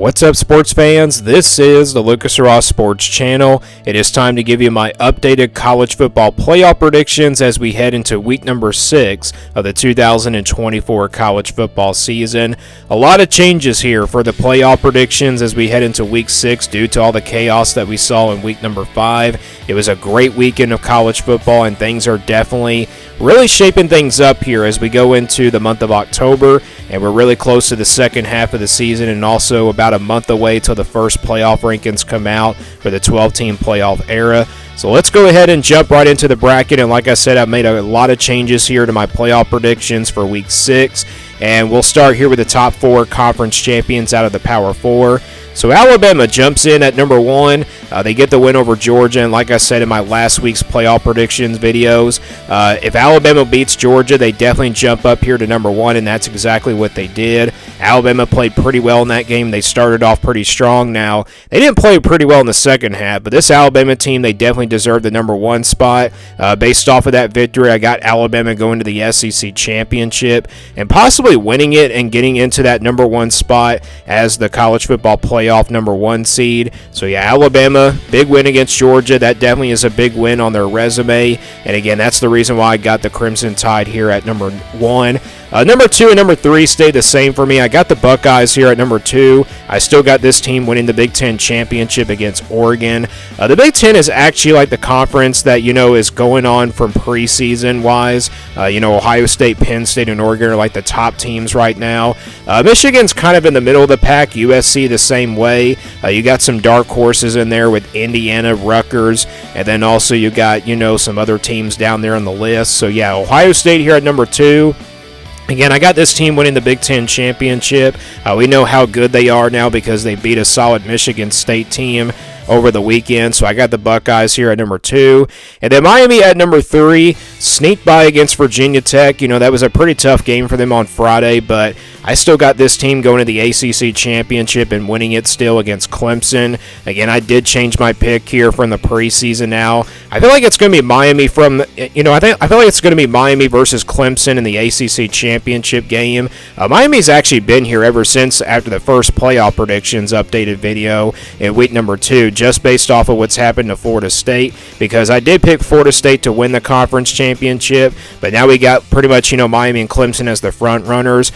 What's up, sports fans? This is the Lucas Ross Sports Channel. It is time to give you my updated college football playoff predictions as we head into week number 6 of the 2024 college football season. A lot of changes here for the playoff predictions as we head into week 6 due to all the chaos that we saw in week number 5. It was a great weekend of college football, and things are definitely really shaping things up here as we go into the month of October, and we're really close to the second half of the season and also about a month away till the first playoff rankings come out for the 12-team playoff era. So let's go ahead and jump right into the bracket, and like I said, I've made a lot of changes here to my playoff predictions for week 6, and we'll start here with the top 4 conference champions out of the Power 4. So Alabama jumps in at number 1. They get the win over Georgia, and like I said in my last week's playoff predictions videos, if Alabama beats Georgia, they definitely jump up here to number 1, and that's exactly what they did. Alabama played pretty well in that game. They started off pretty strong. Now, they didn't play pretty well in the second half, but this Alabama team, they definitely deserved the number 1 spot. Based off of that victory, I got Alabama going to the SEC championship and possibly winning it and getting into that number 1 spot as the college football playoff number 1 seed. So yeah, Alabama, big win against Georgia. That definitely is a big win on their resume. And again, that's the reason why I got the Crimson Tide here at number 1. Number 2 and number 3 stayed the same for me. I got the Buckeyes here at number 2. I still got this team winning the Big Ten championship against Oregon. The Big Ten is actually like the conference that, is going on from preseason wise. Ohio State, Penn State, and Oregon are like the top teams right now. Michigan's kind of in the middle of the pack. USC the same way. You got some dark horses in there with Indiana, Rutgers, and then also you got, some other teams down there on the list. So yeah, Ohio State here at number 2. Again, I got this team winning the Big Ten championship. We know how good they are now because they beat a solid Michigan State team over the weekend. So I got the Buckeyes here at number 2. And then Miami at number 3. Sneaked by against Virginia Tech. That was a pretty tough game for them on Friday, but I still got this team going to the ACC championship and winning it still against Clemson. Again, I did change my pick here from the preseason now. I feel like it's going to be Miami I feel like it's going to be Miami versus Clemson in the ACC championship game. Miami's actually been here ever since after the first playoff predictions updated video in week number 2, just based off of what's happened to Florida State, because I did pick Florida State to win the conference championship, but now we got pretty much, Miami and Clemson as the front runners.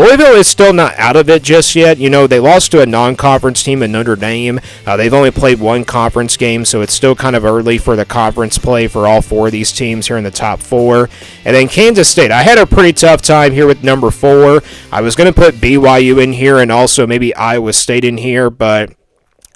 Louisville is still not out of it just yet. They lost to a non-conference team in Notre Dame. They've only played one conference game, so it's still kind of early for the conference play for all 4 of these teams here in the top 4. And then Kansas State. I had a pretty tough time here with number 4. I was going to put BYU in here and also maybe Iowa State in here, but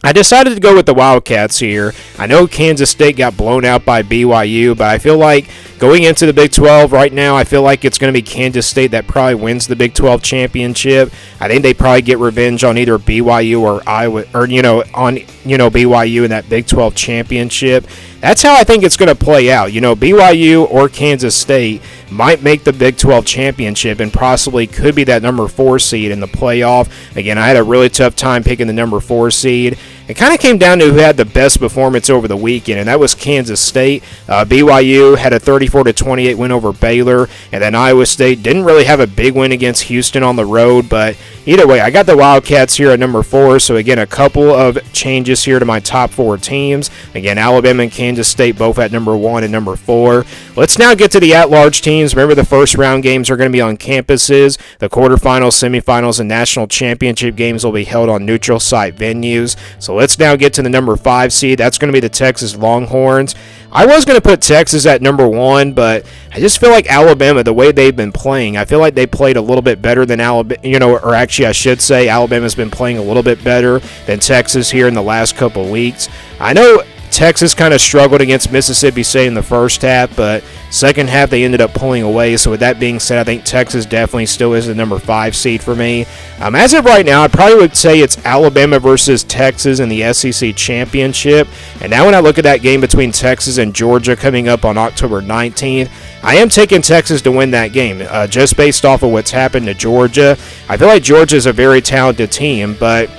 I decided to go with the Wildcats here. I know Kansas State got blown out by BYU, but I feel like going into the Big 12 right now, I feel like it's going to be Kansas State that probably wins the Big 12 championship. I think they probably get revenge on either BYU or Iowa, or on BYU in that Big 12 championship. That's how I think it's going to play out. BYU or Kansas State might make the Big 12 championship and possibly could be that number 4 seed in the playoff. Again, I had a really tough time picking the number 4 seed. It kind of came down to who had the best performance over the weekend, and that was Kansas State. BYU had a 34-28 win over Baylor, and then Iowa State didn't really have a big win against Houston on the road, but either way, I got the Wildcats here at number 4, so again, a couple of changes here to my top 4 teams. Again, Alabama and Kansas State both at number 1 and number 4. Let's now get to the at-large teams. Remember, the first round games are going to be on campuses. The quarterfinals, semifinals, and national championship games will be held on neutral site venues. So let's now get to the number 5 seed. That's going to be the Texas Longhorns. I was going to put Texas at number 1, but I just feel like Alabama, the way they've been playing, I feel like they played a little bit better than Alabama, or actually I should say Alabama's been playing a little bit better than Texas here in the last couple of weeks. I know Texas kind of struggled against Mississippi State in the first half, but second half they ended up pulling away. So with that being said, I think Texas definitely still is the number 5 seed for me. As of right now, I probably would say it's Alabama versus Texas in the SEC championship. And now when I look at that game between Texas and Georgia coming up on October 19th, I am taking Texas to win that game, just based off of what's happened to Georgia. I feel like Georgia is a very talented team, but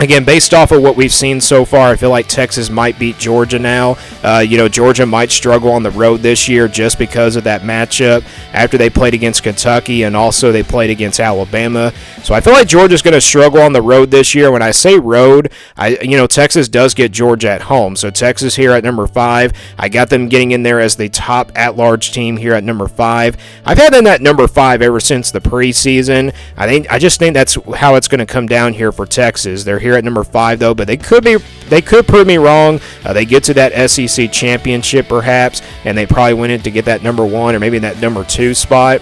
Again, based off of what we've seen so far, I feel like Texas might beat Georgia now. Georgia might struggle on the road this year just because of that matchup after they played against Kentucky and also they played against Alabama. So I feel like Georgia's going to struggle on the road this year. When I say road, Texas does get Georgia at home. So Texas here at number 5. I got them getting in there as the top at-large team here at number 5. I've had them at number 5 ever since the preseason. I just think that's how it's going to come down here for Texas. They're here at number 5 though, but they could prove me wrong. They get to that SEC championship perhaps, and they probably win it to get that number 1 or maybe that number 2 spot.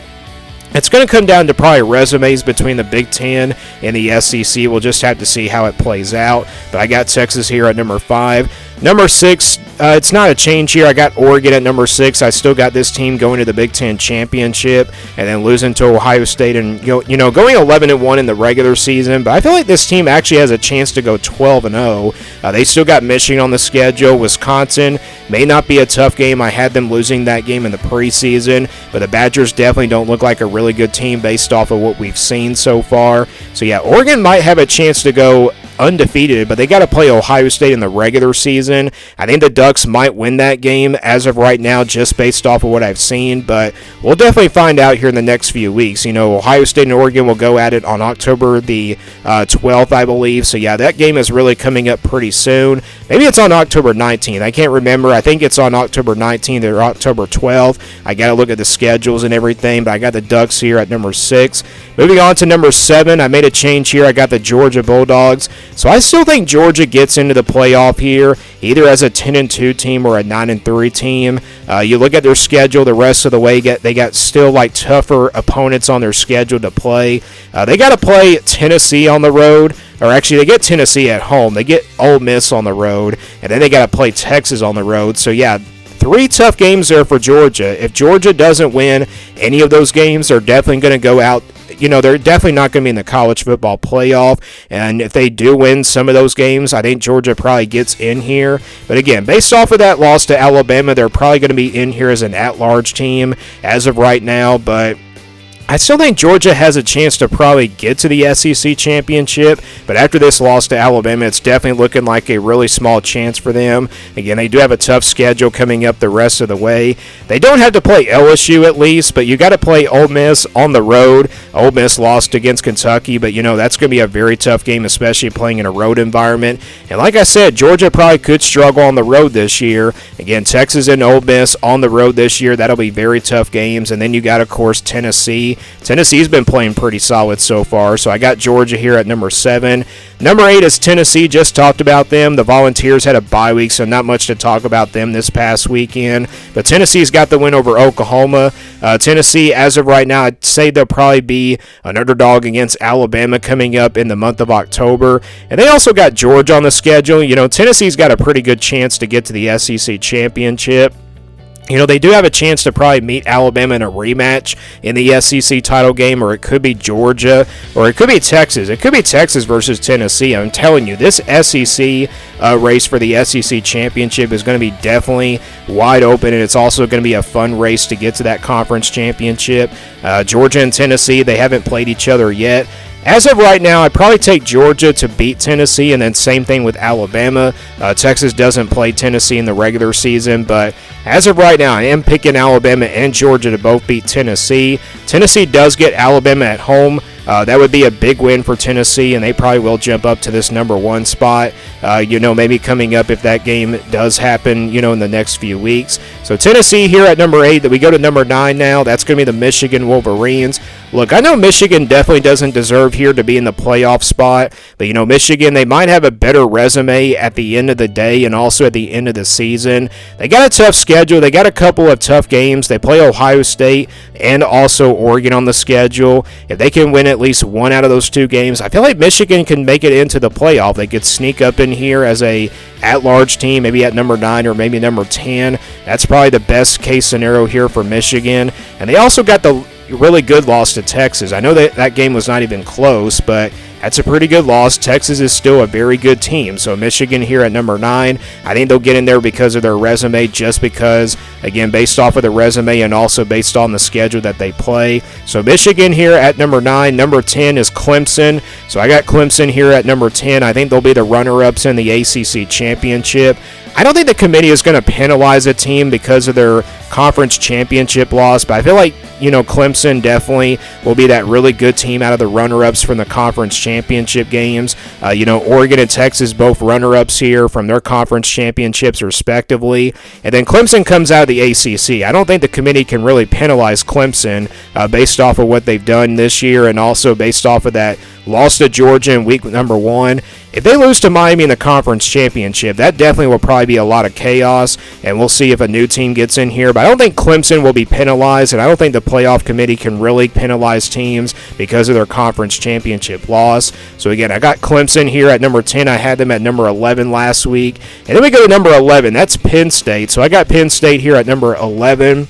It's going to come down to probably resumes between the Big Ten and the SEC. We'll just have to see how it plays out. But I got Texas here at number 5. Number 6, it's not a change here. I got Oregon at number 6. I still got this team going to the Big Ten championship and then losing to Ohio State and going 11-1 in the regular season. But I feel like this team actually has a chance to go 12-0. They still got Michigan on the schedule. Wisconsin may not be a tough game. I had them losing that game in the preseason, but the Badgers definitely don't look like a really good team based off of what we've seen so far. So yeah, Oregon might have a chance to go undefeated, but they got to play Ohio State in the regular season. I think the Ducks might win that game as of right now, just based off of what I've seen, but we'll definitely find out here in the next few weeks. Ohio State and Oregon will go at it on October the 12th, I believe. So yeah, that game is really coming up pretty soon. Maybe it's on October 19th. I can't remember. I think it's on October 19th or October 12th. I got to look at the schedules and everything, but I got the Ducks here at number 6. Moving on to number 7, I made a change here. I got the Georgia Bulldogs. So I still think Georgia gets into the playoff here, either as a 10-2 team or a 9-3 team. You look at their schedule the rest of the way, they got still tougher opponents on their schedule to play. They got to play Tennessee on the road, or actually they get Tennessee at home. They get Ole Miss on the road, and then they got to play Texas on the road. So yeah, 3 tough games there for Georgia. If Georgia doesn't win any of those games, they're definitely going to go out. They're definitely not going to be in the college football playoff. And if they do win some of those games, I think Georgia probably gets in here. But again, based off of that loss to Alabama, they're probably going to be in here as an at-large team as of right now. But I still think Georgia has a chance to probably get to the SEC championship, but after this loss to Alabama, it's definitely looking like a really small chance for them. Again, they do have a tough schedule coming up the rest of the way. They don't have to play LSU at least, but you got to play Ole Miss on the road. Ole Miss lost against Kentucky, but that's going to be a very tough game, especially playing in a road environment. And like I said, Georgia probably could struggle on the road this year. Again, Texas and Ole Miss on the road this year, that'll be very tough games. And then you got, of course, Tennessee. Tennessee's been playing pretty solid so far, so I got Georgia here at number 7. Number 8 is Tennessee. Just talked about them. The Volunteers had a bye week, so not much to talk about them this past weekend. But Tennessee's got the win over Oklahoma. Tennessee, as of right now, I'd say they'll probably be an underdog against Alabama coming up in the month of October. And they also got Georgia on the schedule. Tennessee's got a pretty good chance to get to the SEC championship. They do have a chance to probably meet Alabama in a rematch in the SEC title game, or it could be Georgia, or it could be Texas. It could be Texas versus Tennessee. I'm telling you, this SEC race for the SEC championship is going to be definitely wide open, and it's also going to be a fun race to get to that conference championship. Georgia and Tennessee, they haven't played each other yet. As of right now, I'd probably take Georgia to beat Tennessee, and then same thing with Alabama. Texas doesn't play Tennessee in the regular season, but as of right now, I am picking Alabama and Georgia to both beat Tennessee. Tennessee does get Alabama at home. That would be a big win for Tennessee, and they probably will jump up to this number 1 spot, maybe coming up if that game does happen, in the next few weeks. So Tennessee here at number 8. That we go to number 9 now. That's going to be the Michigan Wolverines. Look, I know Michigan definitely doesn't deserve here to be in the playoff spot, but, Michigan, they might have a better resume at the end of the day and also at the end of the season. They got a tough schedule. They got a couple of tough games. They play Ohio State and also Oregon on the schedule. If they can win at least one out of those 2 games, I feel like Michigan can make it into the playoff. They could sneak up in here as a at-large team, maybe at number 9 or maybe number 10. That's probably the best case scenario here for Michigan. And they also got the really good loss to Texas. I know that game was not even close, but that's a pretty good loss. Texas is still a very good team. So Michigan here at number 9. I think they'll get in there because of their resume, just because, again, based off of the resume and also based on the schedule that they play. So Michigan here at number 9. Number 10 is Clemson. So I got Clemson here at number 10. I think they'll be the runner-ups in the ACC championship. I don't think the committee is going to penalize a team because of their conference championship loss, but I feel like, Clemson definitely will be that really good team out of the runner-ups from the conference championship games. Oregon and Texas both runner-ups here from their conference championships respectively. And then Clemson comes out of the ACC. I don't think the committee can really penalize Clemson based off of what they've done this year and also based off of that loss to Georgia in week number 1. If they lose to Miami in the conference championship, that definitely will probably be a lot of chaos, and we'll see if a new team gets in here. But I don't think Clemson will be penalized, and I don't think the playoff committee can really penalize teams because of their conference championship loss. So again, I got Clemson here at number 10. I had them at number 11 last week. And then we go to number 11. That's Penn State. So I got Penn State here at number 11.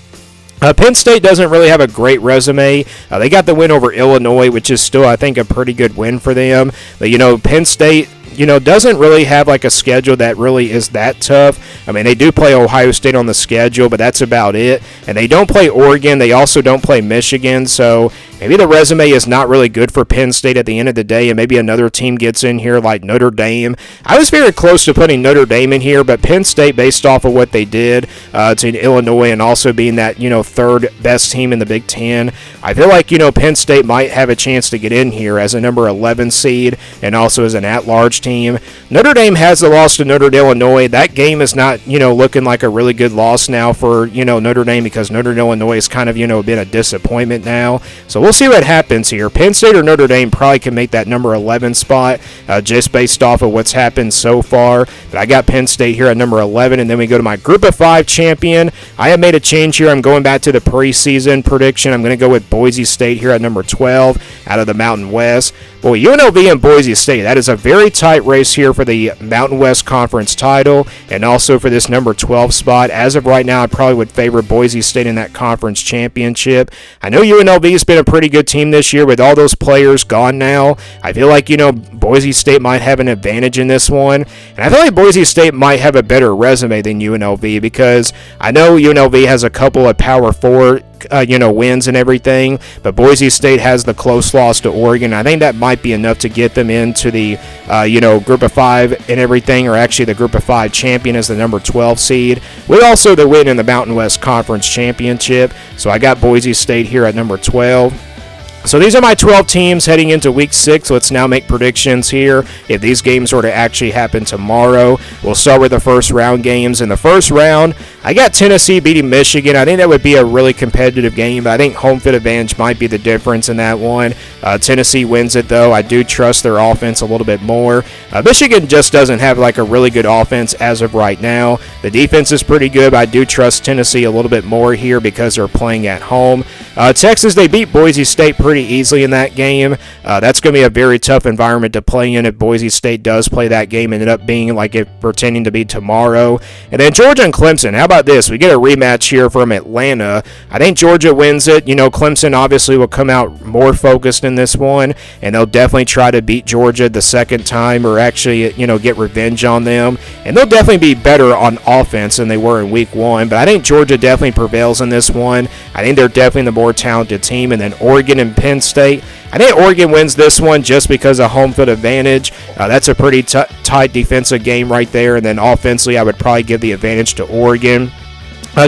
Penn State doesn't really have a great resume. They got the win over Illinois, which is still, I think, a pretty good win for them. But, Penn State, doesn't really have like a schedule that really is that tough. I mean, they do play Ohio State on the schedule, but that's about it. And they don't play Oregon. They also don't play Michigan. So maybe the resume is not really good for Penn State at the end of the day, and maybe another team gets in here like Notre Dame. I was very close to putting Notre Dame in here, but Penn State, based off of what they did to Illinois and also being that, third best team in the Big Ten, I feel like, Penn State might have a chance to get in here as a number 11 seed and also as an at-large team. Notre Dame has the loss to Notre Dame, Illinois. That game is not, looking like a really good loss now for, Notre Dame, because Notre Dame, Illinois has kind of, been a disappointment now. So we'll see what happens here. Penn State or Notre Dame probably can make that number 11 spot just based off of what's happened so far. But I got Penn State here at number 11, and then we go to my Group of 5 champion. I have made a change here. I'm going back to the preseason prediction. I'm going to go with Boise State here at number 12 out of the Mountain West. Boy, UNLV and Boise State, that is a very tight race here for the Mountain West Conference title and also for this number 12 spot. As of right now, I probably would favor Boise State in that conference championship. I know UNLV has been a pretty good team this year with all those players gone now. I feel like, Boise State might have an advantage in this one. And I feel like Boise State might have a better resume than UNLV, because I know UNLV has a couple of Power 4 wins and everything, but Boise State has the close loss to Oregon. I think that might be enough to get them into the, Group of 5 and everything, or actually the Group of 5 champion as the number 12 seed, with also the win in the Mountain West Conference Championship. So I got Boise State here at number 12. So these are my 12 teams heading into Week 6. Let's now make predictions here. If these games were to actually happen tomorrow, we'll start with the first round games. In the first round, I got Tennessee beating Michigan. I think that would be a really competitive game, but I think home field advantage might be the difference in that one. Tennessee wins it, though. I do trust their offense a little bit more. Michigan just doesn't have like a really good offense as of right now. The defense is pretty good, but I do trust Tennessee a little bit more here because they're playing at home. Texas, they beat Boise State pretty easily in that game. That's going to be a very tough environment to play in if Boise State does play that game and end up being like it pretending to be tomorrow. And then Georgia and Clemson. How about this? We get a rematch here from Atlanta. I think Georgia wins it. Clemson obviously will come out more focused in this one, and they'll definitely try to beat Georgia the second time, or actually, get revenge on them. And they'll definitely be better on offense than they were in Week 1. But I think Georgia definitely prevails in this one. I think they're definitely the more talented team. And then Oregon and Penn State. I think Oregon wins this one just because of home field advantage. That's a pretty tight defensive game right there. And then offensively, I would probably give the advantage to Oregon.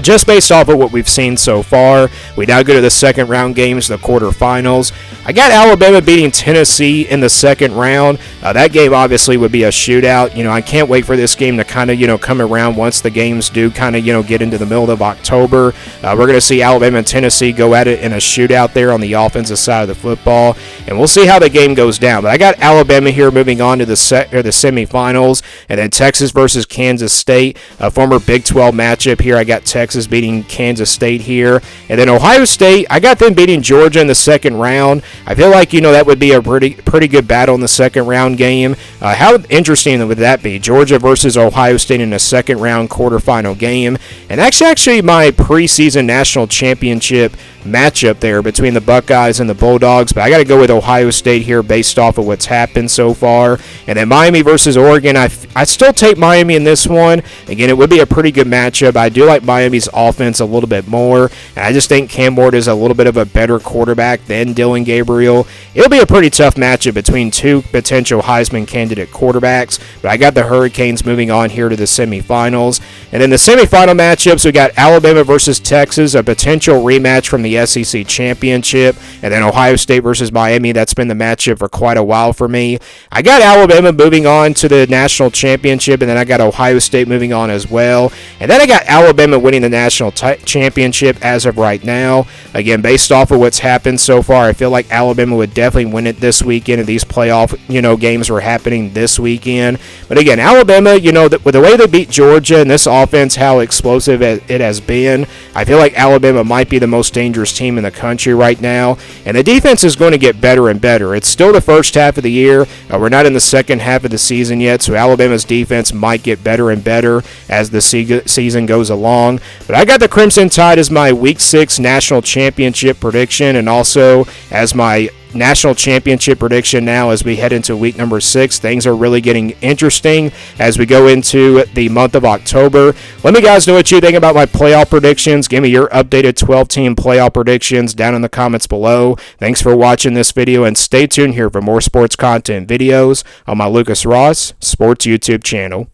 Just based off of what we've seen so far, we now go to the second round games, the quarterfinals. I got Alabama beating Tennessee in the second round. That game obviously would be a shootout. I can't wait for this game to kind of, come around once the games do kind of, get into the middle of October. We're going to see Alabama and Tennessee go at it in a shootout there on the offensive side of the football, and we'll see how the game goes down. But I got Alabama here moving on to the semifinals, and then Texas versus Kansas State, a former Big 12 matchup here. I got Texas beating Kansas State here. And then Ohio State, I got them beating Georgia in the second round. I feel like, that would be a pretty good battle in the second round game. How interesting would that be? Georgia versus Ohio State in a second round quarterfinal game. And that's actually my preseason national championship matchup there between the Buckeyes and the Bulldogs, but I got to go with Ohio State here based off of what's happened so far. And then Miami versus Oregon, I still take Miami in this one. Again, it would be a pretty good matchup. I do like Miami's offense a little bit more, and I just think Cam Ward is a little bit of a better quarterback than Dylan Gabriel. It'll be a pretty tough matchup between two potential Heisman candidate quarterbacks, but I got the Hurricanes moving on here to the semifinals. And then the semifinal matchups, we got Alabama versus Texas, a potential rematch from the SEC championship, and then Ohio State versus Miami. That's been the matchup for quite a while for me. I got Alabama moving on to the national championship, and then I got Ohio State moving on as well. And then I got Alabama winning the national championship as of right now. Again, based off of what's happened so far, I feel like Alabama would definitely win it this weekend, and these playoff games were happening this weekend. But again, Alabama, with the way they beat Georgia and this offense, how explosive it has been, I feel like Alabama might be the most dangerous team in the country right now, and the defense is going to get better and better. It's still the first half of the year. We're not in the second half of the season yet, so Alabama's defense might get better and better as the season goes along. But I got the Crimson Tide as my Week 6 national championship prediction, and also as my national championship prediction now as we head into week number 6. Things are really getting interesting as we go into the month of October. Let me guys know what you think about my playoff predictions. Give me your updated 12-team playoff predictions down in the comments below. Thanks for watching this video, and stay tuned here for more sports content videos on my Lucas Ross Sports YouTube channel.